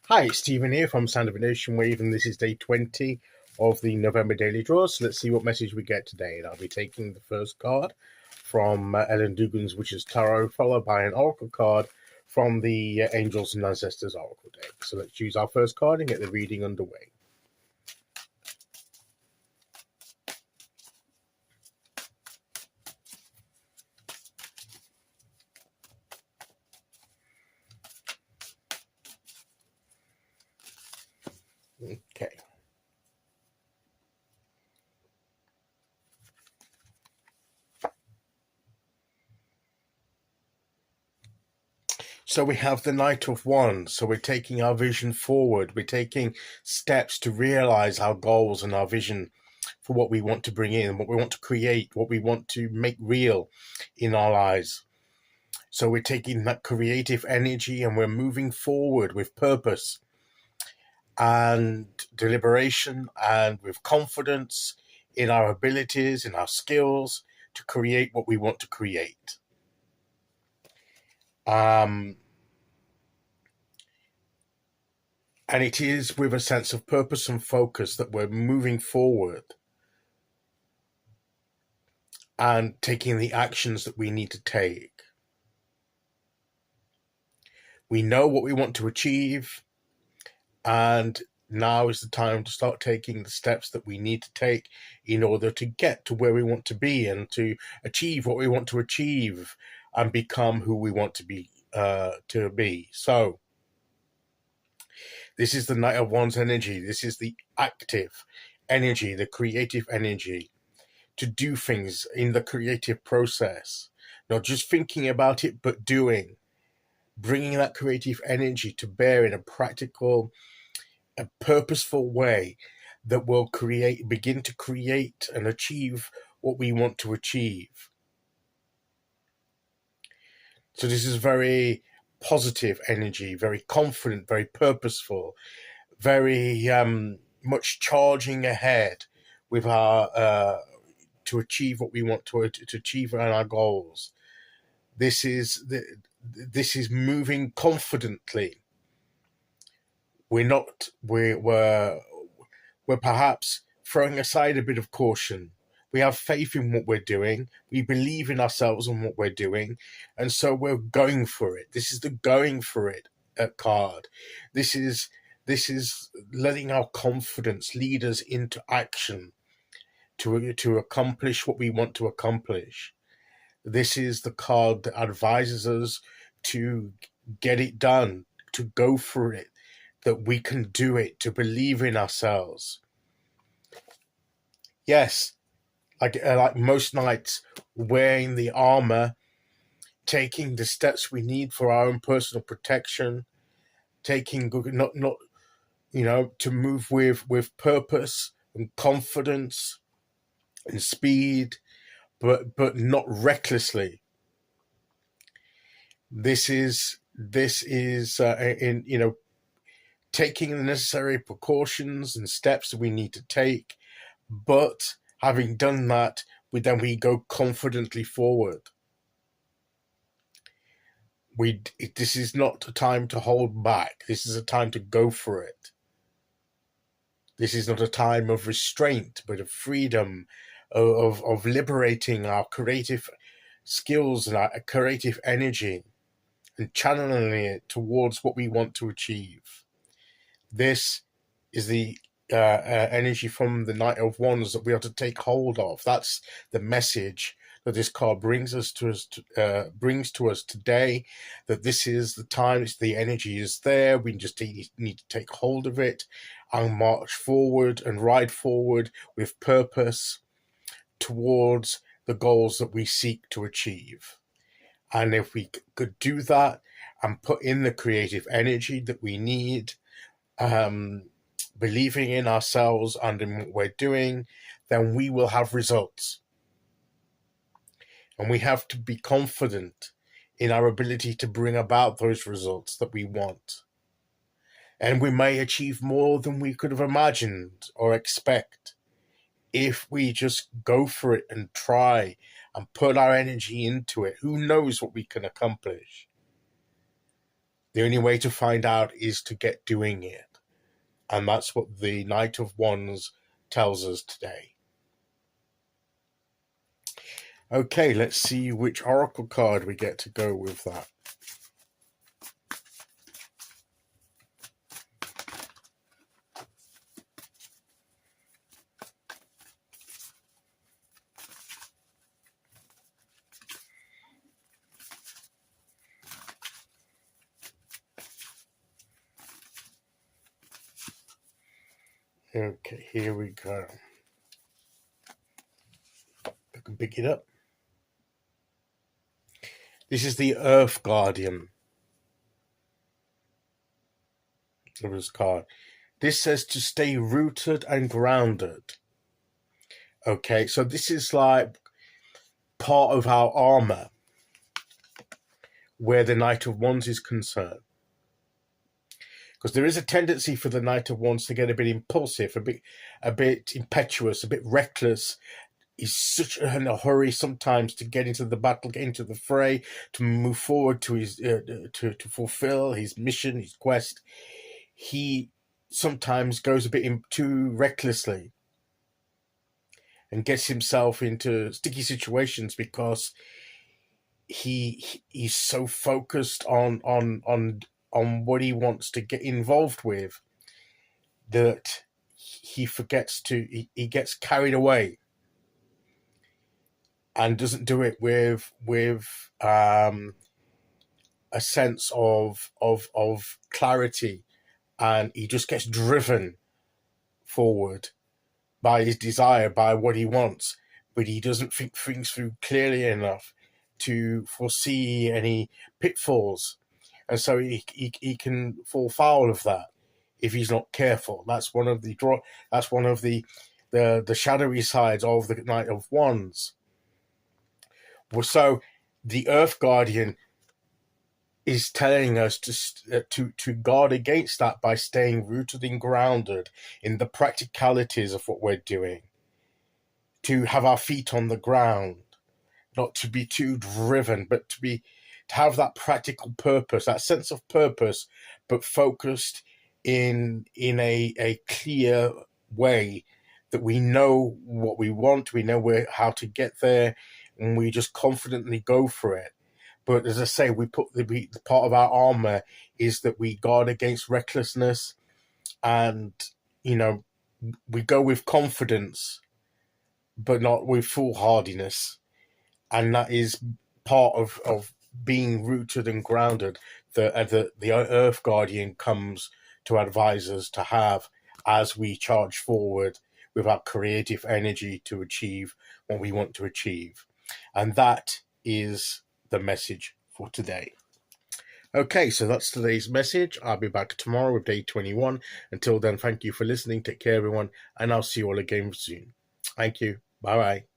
Hi, it's Stephen here from Sound of a Nation Wave, and this is day 20 of the November Daily Draw. So let's see what message we get today. And I'll be taking the first card from Ellen Dugan's Witch's Tarot, followed by an Oracle card from the Angels and Ancestors Oracle deck. So let's choose our first card and get the reading underway. Okay. So we have the Knight of Wands. So we're taking our vision forward. We're taking steps to realize our goals and our vision for what we want to bring in, what we want to create, what we want to make real in our lives. So we're taking that creative energy and we're moving forward with purpose and deliberation and with confidence in our abilities, in our skills to create what we want to create. And it is with a sense of purpose and focus that we're moving forward and taking the actions that we need to take. We know what we want to achieve, and now is the time to start taking the steps that we need to take in order to get to where we want to be and to achieve what we want to achieve and become who we want to be. So this is the Knight of Wands energy. This is the active energy, the creative energy to do things in the creative process, not just thinking about it, but doing, bringing that creative energy to bear in a practical, a purposeful way that will begin to create and achieve what we want to achieve. So this is very positive energy, very confident, very purposeful, very much charging ahead with our to achieve what we want to achieve on our goals. This is moving confidently. We're perhaps throwing aside a bit of caution. We have faith in what we're doing. We believe in ourselves and what we're doing. And so we're going for it. This is the going for it card. This is letting our confidence lead us into action to accomplish what we want to accomplish. This is the card that advises us to get it done, to go for it, that we can do it, to believe in ourselves. Yes, like most knights, wearing the armor, taking the steps we need for our own personal protection, taking to move with purpose and confidence and speed, but not recklessly. This is taking the necessary precautions and steps that we need to take, but having done that, we go confidently forward. This is not a time to hold back. This is a time to go for it. This is not a time of restraint, but of freedom, of liberating our creative skills and our creative energy and channeling it towards what we want to achieve. This is the energy from the Knight of Wands that we are to take hold of. That's the message that this card brings to us today. That this is the time. The energy is there. We just need to take hold of it and march forward and ride forward with purpose towards the goals that we seek to achieve. And if we could do that and put in the creative energy that we need, believing in ourselves and in what we're doing, then we will have results. And we have to be confident in our ability to bring about those results that we want. And we may achieve more than we could have imagined or expect if we just go for it and try and put our energy into it. Who knows what we can accomplish? The only way to find out is to get doing it. And that's what the Knight of Wands tells us today. Okay, let's see which oracle card we get to go with that. Okay, here we go. I can pick it up. This is the Earth Guardian. This card. This says to stay rooted and grounded. Okay, so this is like part of our armor where the Knight of Wands is concerned. Because there is a tendency for the Knight of Wands to get a bit impulsive, a bit impetuous, a bit reckless. He's such in a hurry sometimes to get into the battle, get into the fray, to move forward to his to fulfill his mission, his quest. He sometimes goes a bit too recklessly and gets himself into sticky situations because he's so focused on what he wants to get involved with that he forgets to he gets carried away and doesn't do it with a sense of clarity, and he just gets driven forward by his desire, by what he wants, but he doesn't think things through clearly enough to foresee any pitfalls, and so he can fall foul of that if he's not careful. That's one of the shadowy sides of the Knight of Wands. So the Earth Guardian is telling us to guard against that by staying rooted and grounded in the practicalities of what we're doing, to have our feet on the ground, not to be too driven, but to have that practical purpose, that sense of purpose, but focused in a clear way, that we know what we want, we know how to get there, and we just confidently go for it. But as I say, we put the part of our armor is that we guard against recklessness, and we go with confidence, but not with foolhardiness, and that is part of being rooted and grounded. The Earth Guardian comes to advise us to have as we charge forward with our creative energy to achieve what we want to achieve. And that is the message for today. Okay, so that's today's message. I'll be back tomorrow with day 21. Until then, thank you for listening. Take care, everyone, and I'll see you all again soon. Thank you. Bye-bye.